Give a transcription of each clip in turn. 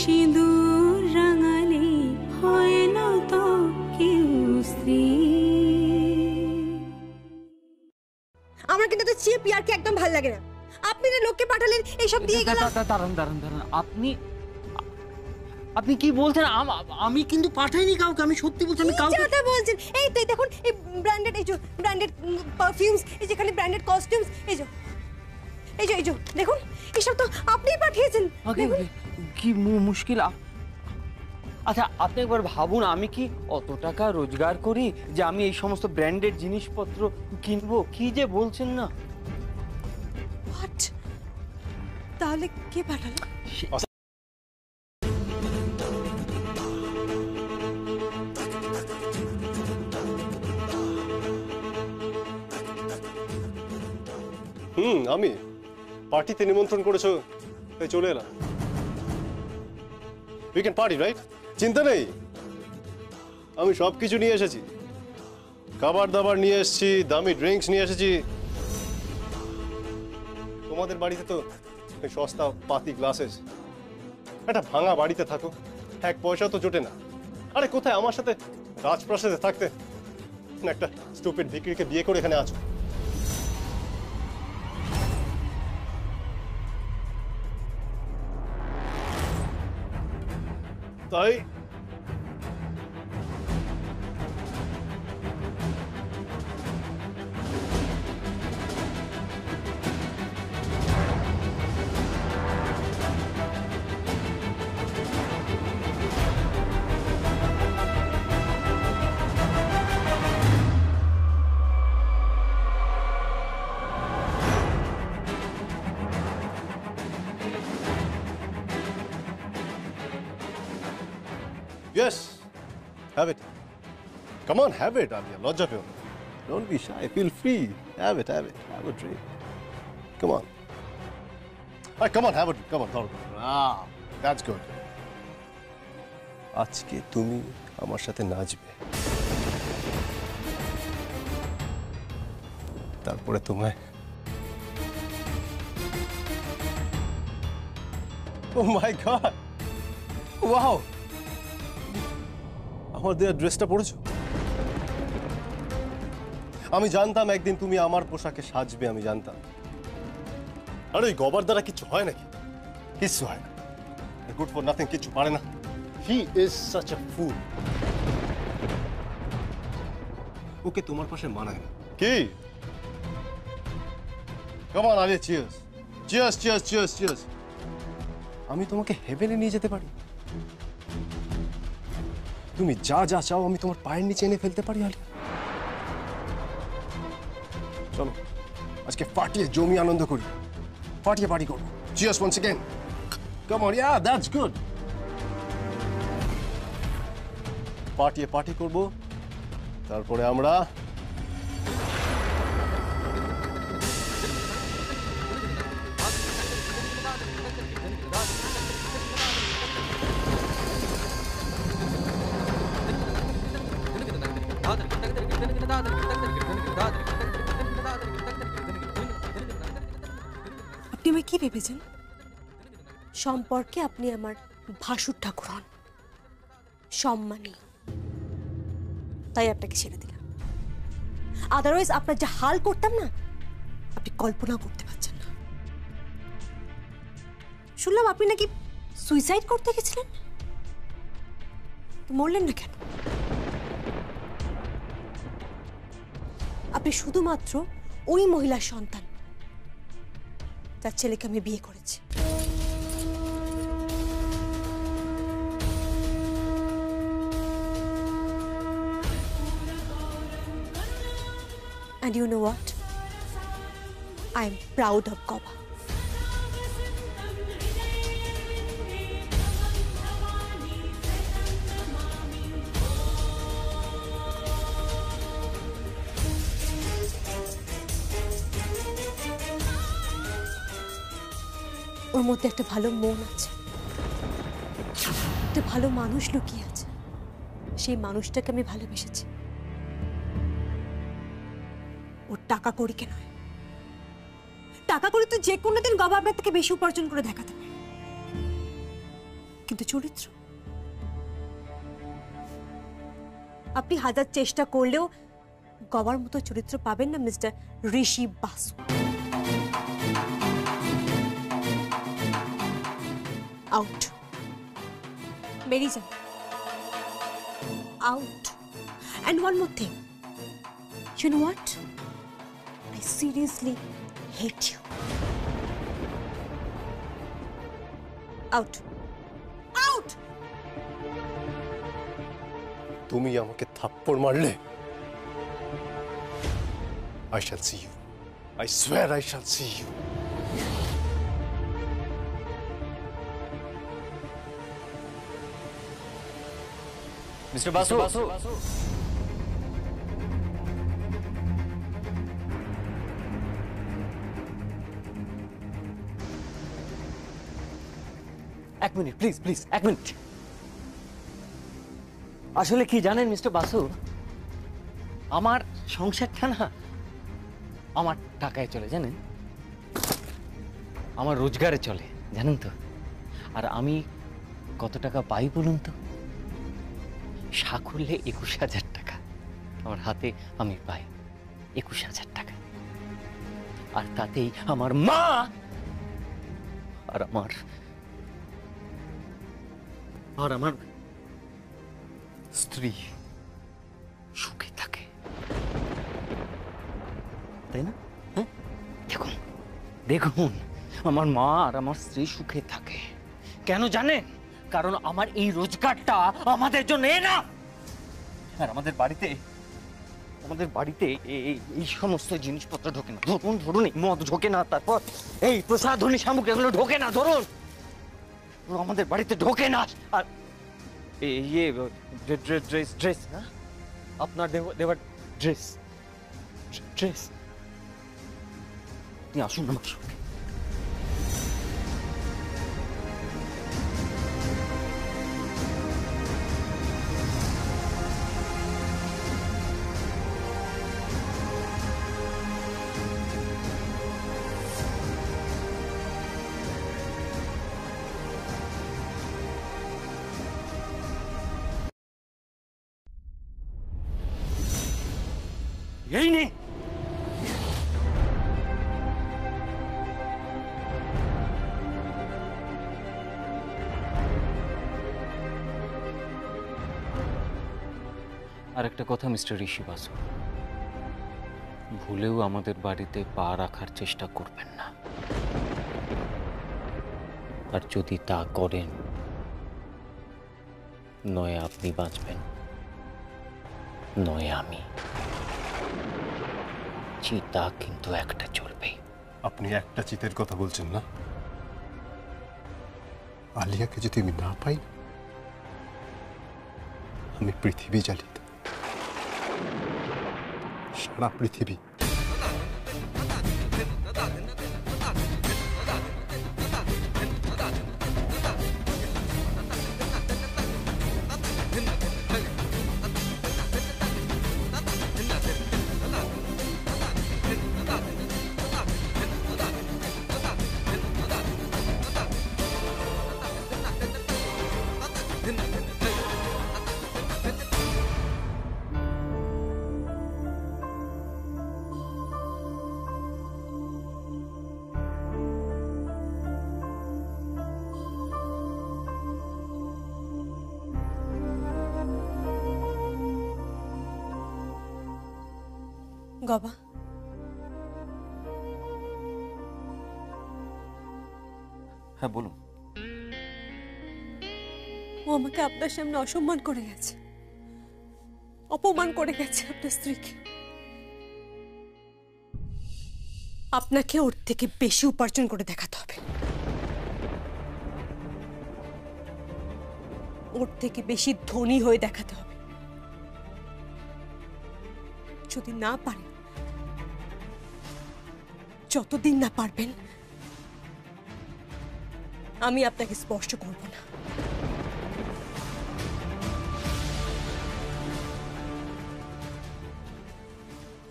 সিঁদুর রাঙালে হয় না তো কেউ স্ত্রী। আমার কিন্তু তো চিপ ইয়ারকে একদম ভালো লাগে না। আপনি যে লোককে পাঠালেন এইসব দিয়ে গেলাম। দাঁড়ান দাঁড়ান দাঁড়ান, আপনি কি বলছেন? আমি কিন্তু পাঠাইনি কাউকে, আমি সত্যি বলছি আমি কাউকে। কথা বলছেন? এই তো দেখুন, এই ব্র্যান্ডেড, এই যে ব্র্যান্ডেড পারফিউমস, এই যেখানে ব্র্যান্ডেড কস্টিউমস, এই যে দেখুন, এসব তো আপনিই পাঠিয়েছেন। কি মুশকিল। আচ্ছা আপনি একবার ভাবুন, আমি কি অত টাকা রোজগার করি যে আমি এই সমস্ত ব্র্যান্ডেড জিনিসপত্র কিনবো? কি যে বলছেন না। হোয়াট? তাহলে কে পাঠালো? আমি পার্টিতে নিমন্ত্রণ করেছো তাই চলে এলাম। We can party, right? চিন্তা নেই, আমি সবকিছু নিয়ে এসেছি। খাবার দাবার নিয়ে এসেছি, দামি ড্রিঙ্কস নিয়ে এসেছি। তোমাদের বাড়িতে তো সস্তা পাতি গ্লাসেস, একটা ভাঙা বাড়িতে থাকো, এক পয়সা তো জোটে না। আরে কোথায় আমার সাথে রাজপ্রাসাদে থাকতে, একটা স্টুপিড ভিখিরিকে বিয়ে করে এখানে আছো। তাই yes, have it. Come on, have it, Alia. Lojja pe. Don't be shy. Feel free. Have it. Have a drink. Come on. All right, come on, have it. Come on. Ah, that's good. আজকে তুমি আমার সাথে নাচবে, তারপরে তোমায় Oh my God! Wow! আমার দেয়া ড্রেসটা পরেছো? আমি জানতাম একদিন তুমি আমার পোশাকে সাজবে, আমি জানতাম। আর ওই গবার দ্বারা কিছু হয় নাকি? কিছু হয় না। গুড ফর নাথিং, কিছু পারে না। হি ইজ সাচ আ ফুল। ওকে তোমার পাশে মানায় না। কি? Come on Alia, cheers. Cheers, cheers, cheers, cheers. আমি তোমাকে হেভেনে নিয়ে যেতে পারি। তুমি যা যা চাও আমি তোমার পায়ের নিচে এনে ফেলতে পারি আলিয়া। চলো আজকে পার্টিয়ে জমি আনন্দ করি, পার্টিয়ে পার্টি করবো। Cheers once again. Come on, yeah that's good. পার্টিয়ে পার্টি করব, তারপরে আমরা আপনি আমায় কি ভেবেছেন? সম্পর্কে আপনি আমার ভাসুর ঠাকুর হন, সম্মানী, তাই আপনাকে ছেড়ে দিলাম। আদারওয়াইজ আপনার যে হাল করতাম না, আপনি কল্পনা করতে পারছেন না। শুনলাম আপনি নাকি সুইসাইড করতে গেছিলেন, মরলেন না কেন? আপনি শুধুমাত্র ওই মহিলার সন্তান যার ছেলেকে আমি বিয়ে করেছি। And you know what? I am proud of Goba. ওর মধ্যে একটা ভালো মন আছে, একটা ভালো মানুষ লুকিয়ে আছে। সেই মানুষটাকে আমি ভালোবেসেছি, ওর টাকা কড়িকে নয়। টাকা করে তো যে কোনো দিন গবা আপনার থেকে বেশি উপার্জন করে দেখাতে পারে, কিন্তু চরিত্র, আপনি হাজার চেষ্টা করলেও গবার মতো চরিত্র পাবেন না মিস্টার ঋষি বাসু। আউট, বেরিয়ে যান, out. And one more thing, you know what? I seriously hate you. Out. Out! তুমি আমাকে থাপ্পড় মারলে। I shall see you. I swear I shall see you. Mister Basu, এক মিনিট প্লিজ, প্লিজ এক মিনিট। আসলে কি জানেন মিস্টার বাসু, আমার সংসারটা না আমার টাকায় চলে, জানেন, আমার রোজগারে চলে, জানেন তো। আর আমি কত টাকা পাই বলুন তো? সাকুল্যে 21,000 টাকা আমার হাতে আমি পাই, 21,000 টাকা। আর তাতেই আমার মা আর আমার স্ত্রী সুখে থাকে, তাই না? হ্যাঁ, দেখুন দেখুন, আমার মা আর আমার স্ত্রী সুখে থাকে। কেন জানেন? কারণ আমার এই রোজগারটা আমাদের জন্য না। আর আমাদের বাড়িতে এই সমস্ত জিনিসপত্র ঢোকে না। ধরুন এই মদ ঢোকে না, তারপর এই প্রসাধনী সামগ্রী এগুলো ঢোকে না, ধরুন আমাদের বাড়িতে ঢোকে না। আর ইয়ে ড্রেস না, আপনার দেওয়ার ড্রেস, আপনি আসুন আমার সঙ্গে। এই নে, আরেকটা কথা মিস্টার ঋষি বাসু, ভুলেও আমাদের বাড়িতে পা রাখার চেষ্টা করবেন না। আর যদি তা করেন, নয় আপনি বাঁচবেন, নয় আমি। চিতা কিন্তু একটা চলবে। আপনি একটা চিতের কথা বলছেন না? আলিয়াকে যদি আমি না পাই, আমি পৃথিবী জ্বালিত, সারা পৃথিবী। গবা, হ্যাঁ বলুন। ও আমাকে আপনার সামনে অসম্মান করে গেছে, অপমান করে গেছে আপনার স্ত্রীকে। আপনাকে ওর থেকে বেশি উপার্জন করে দেখাতে হবে, ওর থেকে বেশি ধনী হয়ে দেখাতে হবে। যদি না পারেন, যতদিন না পারবেন, আমি আপনাকে স্পর্শ করব না।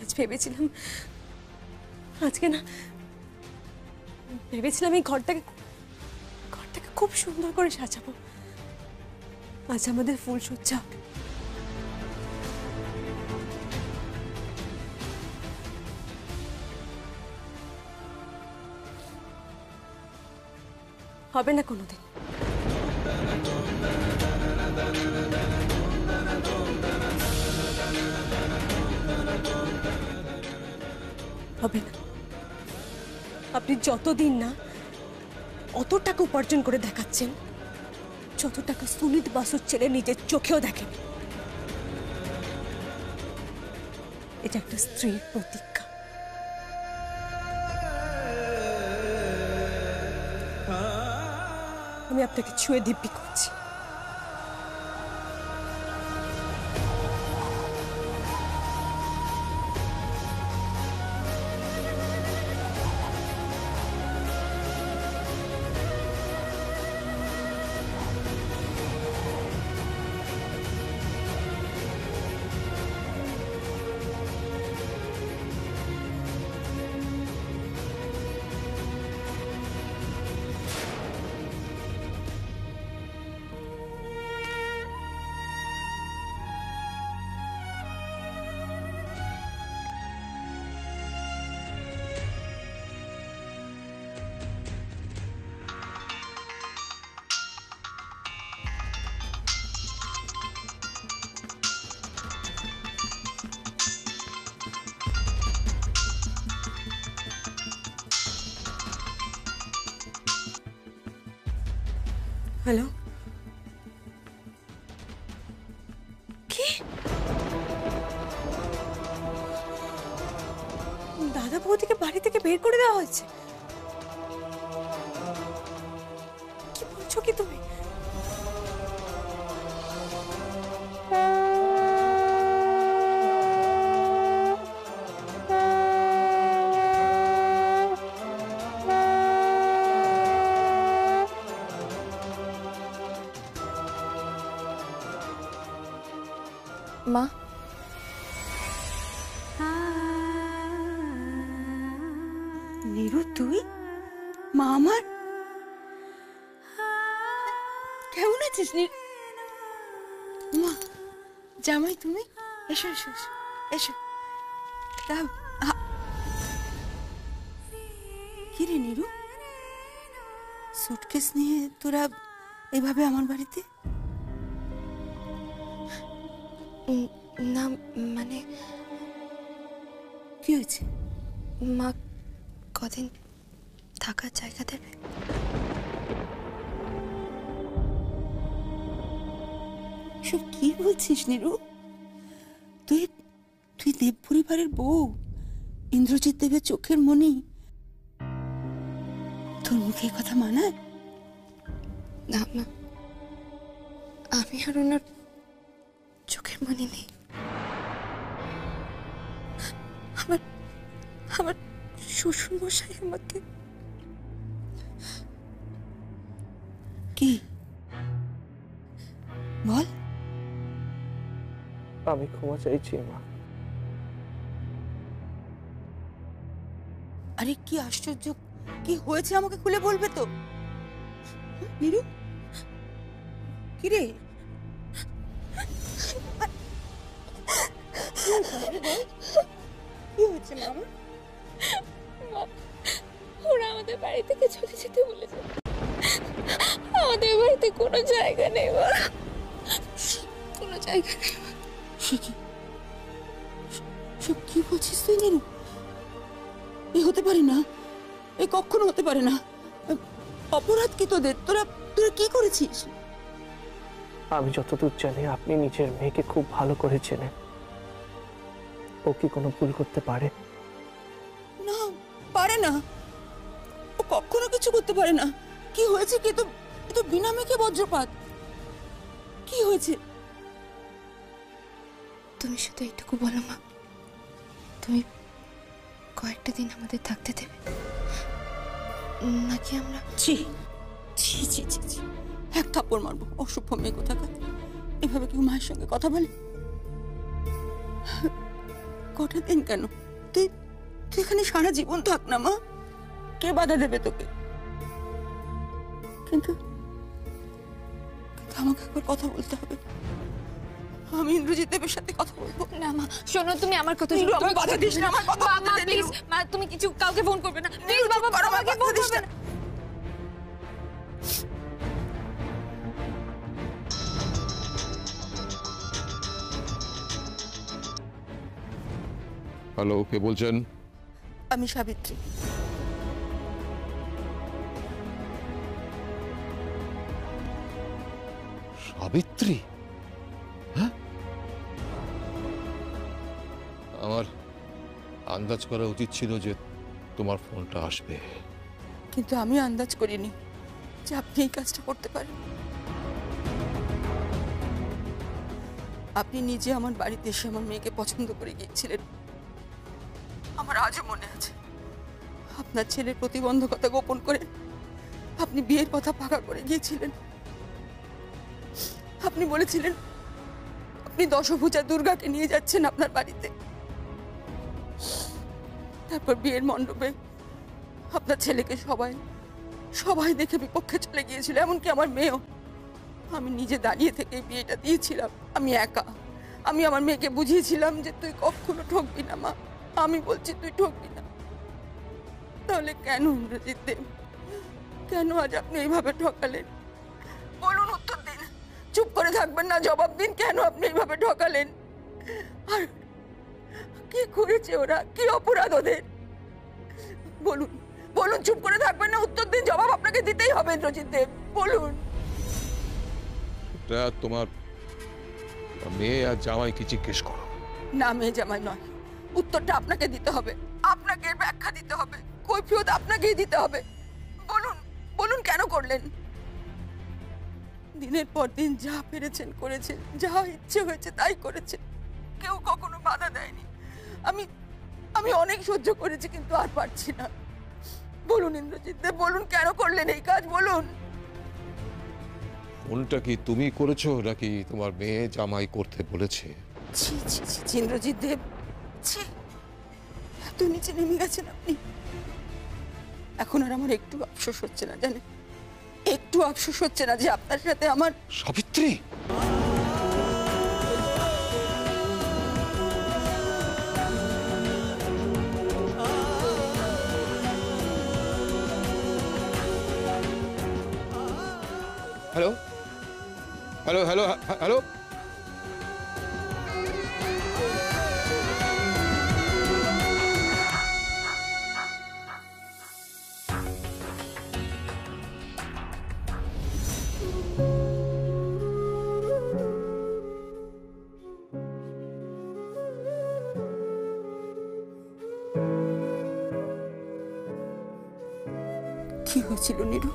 আজ ভেবেছিলাম, ভেবেছিলাম এই ঘরটাকে খুব সুন্দর করে সাজাবো, আজ আমাদের ফুলসজ্জা হবে না কোনোদিন। হবে না। আপনি যতদিন না অত টাকা উপার্জন করে দেখাচ্ছেন, যত টাকা সুনীত বাসুর ছেলে নিজের চোখেও দেখেন। এটা একটা স্ত্রীর প্রতিজ্ঞা। আমি আপনাকে ছুঁয়ে দিব্যি করছি, হ্যালো, কি দাদা বৌদিকে বাড়ি থেকে বের করে দেওয়া হয়েছে? কি বলছো কি তুমি? মা, নীরু, তুই? মা আমার কেমন আছিস? মা, জামাই তুমি? এসো এসো এসো এসো। কি রে নীরু, সুটকেস নিয়ে তোরা এভাবে আমার বাড়িতে? না মানে কি হয়েছে? মা কদিন থাকার জায়গা দেবে? সব কি বলছিস নীরু? তুই তুই দেব পরিবারের বউ, ইন্দ্রজিৎ দেবের চোখের মণি, তোর মুখে কথা মানায়? না মা, আমি আর ওনার চোখের মনি নেই। আমার আমার শ্বশুর মশাই আমাকে কি বল? আমি ক্ষমা চাইছি মা। আরে কি আশ্চর্য, কি হয়েছে আমাকে খুলে বলবে তো? নীরু, কি রে? কি হয়েছে মামা? ওরা আমাদের বাড়ি থেকে চলে যেতে বলেছে। আমাদের বাড়িতে কোনো জায়গা নেই, কোনো জায়গা নেই। সে কি, সব কি বলছিস তুই নীরু? এ হতে পারে না, এ কখনো হতে পারে না। অপরাধ কি তোদের? তোরা তোরা কি করেছিস? আমি যতদূর জানি আপনি নিজের মেয়েকে খুব ভালো করে চেনেন। ও কি কোনো ভুল করতে পারে? না, পারে না, ও কখনো কিছু করতে পারে না। কি হয়েছে? কি তো তো বিনা মেঘে বজ্রপাত। কি হয়েছে? তুমি শুধু এইটুকু বলো মা, তুমি কয়েকটা দিন আমাদের থাকতে দেবে নাকি আমরা? ছি ছি ছি ছি ছি, এক থাপ্পড় মারবো, অসভ্য মেয়ে কোথাকার। এভাবে কেউ মায়ের সঙ্গে কথা বলে? কটা দিন কেন? তুই তুই এখানে সারা জীবন থাক না মা, কে বাধা দেবে তোকে? কিন্তু আমাকে একবার কথা বলতে হবে। আমি ইন্দ্রজিৎ দেবের সাথে কথা বলবো। না মা শোনো, তুমি আমার কথা নীরু, শোনো। আমায় বাধা দিস না, আমার কথা মা, বলতে মা দে, প্লিজ, নীরু। মা তুমি কিছু কাউকে ফোন করবে না প্লিজ। বাবা চুপ কর, আমায় আমাকে বাধা ফোন দিস করবে না। না। হ্যালো, কে বলছেন? আমি সাবিত্রী। সাবিত্রী? হ্যাঁ, আমার আন্দাজ করা উচিত ছিল যে তোমার ফোনটা আসবে। কিন্তু আমি আন্দাজ করিনি যে আপনি এই কাজটা করতে পারেন। আপনি নিজে আমার বাড়িতে এসে আমার মেয়েকে পছন্দ করে গিয়েছিলেন। আমার আজও মনে আছে, আপনার ছেলের প্রতিবন্ধকতা গোপন করে আপনি বিয়ের কথা পাকা করে গিয়েছিলেন। আপনি বলেছিলেন আপনি দশভুজা দুর্গাকে নিয়ে যাচ্ছেন আপনার বাড়িতে। তারপর বিয়ের মণ্ডপে আপনার ছেলেকে সবাই দেখে বিপক্ষে চলে গিয়েছিল, এমনকি আমার মেয়েও। আমি নিজে দাঁড়িয়ে থেকে বিয়েটা দিয়েছিলাম, আমি একা। আমি আমার মেয়েকে বুঝিয়েছিলাম যে তুই কখনো ঠকবি না মা, আমি বলছি তুই ঠকবি না। তাহলে কেন ইন্দ্রজিৎ দেব, কেন আজ আপনি এইভাবে ঠকালেন? বলুন, উত্তর দিন। চুপ করে থাকবেন না, জবাব দিন। কেন আপনি এইভাবে ঠকালেন? আর কি করেছে ওরা, কি অপরাধ ওদের? বলুন বলুন, চুপ করে থাকবেন না, উত্তর দিন। জবাব আপনাকে দিতেই হবে ইন্দ্রজিৎ দেব, বলুন। এটা তোমার মেয়ে আর জামাইকে জিজ্ঞেস করো। না, মেয়ে জামাই নয়, উত্তরটা আপনাকে দিতে হবে, আপনাকে এর ব্যাখ্যা দিতে হবে, কৈফিয়ত আপনাকেই দিতে হবে। বলুন বলুন, কেন করলেন? দিনের পর দিন যা পেরেছেন করেছেন, যা ইচ্ছে হয়েছে তাই করেছেন, কেউ কখনো বাধা দেয়নি। আমি অনেক সহ্য করেছি, কিন্তু আর পারছি না। বলুন ইন্দ্রজিৎ দেব, বলুন কেন করলেন এই কাজ, বলুন। ফোনটা কি তুমি করেছো নাকি তোমার মেয়ে জামাই করতে বলেছে? ছি ছি ছি ছি, ইন্দ্রজিৎ দেব, ছি, এত নিচে নেমে গেছেন আপনি। এখন আর আমার একটু আফসোস হচ্ছে না, জানেন, একটু আফসোস হচ্ছে না যে আপনার সাথে আমার। Savitri, hello hello hello hello, কি হয়েছিল নীরু?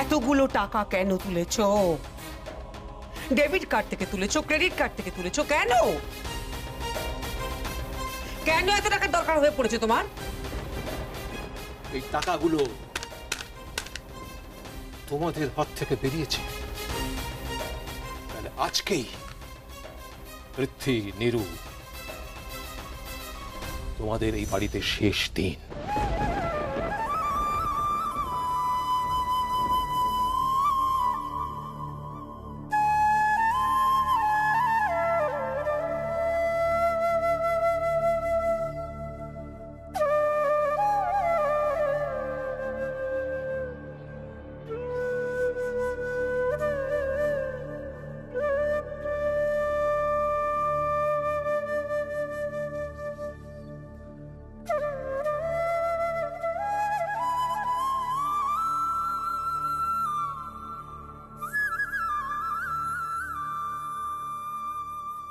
এতগুলো টাকা কেন তুলেছো? ডেবিট কার্ড থেকে তুলেছো, ক্রেডিট কার্ড থেকে তুলেছো, কেন? কেন এত টাকার দরকার হয়ে পড়েছে তোমার? এই টাকাগুলো তোমাদের হাত থেকে বেরিয়েছে, তাহলে আজকেই পৃথ্বী, নীরু, তোমাদের এই বাড়িতে শেষ দিন।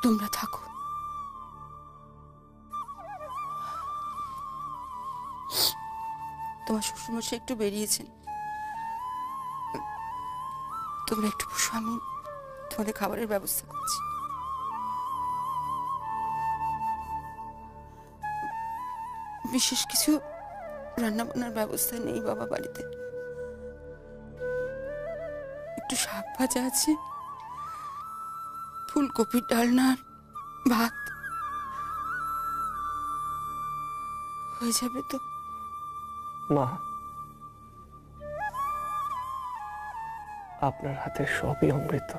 তোমরা থাকো, তোমার শ্বশুরমশাই একটু বেরিয়েছেন, তোমরা একটু বসো, আমি তোমাদের খাবারের ব্যবস্থা করছি। বিশেষ কিছু রান্না বান্নার ব্যবস্থা নেই বাবা বাড়িতে, একটু শাক ভাজা আছে, ফুলকপির ডালনা, ভাত হয়ে যাবে তো? মা, আপনার হাতে সবই অমৃত।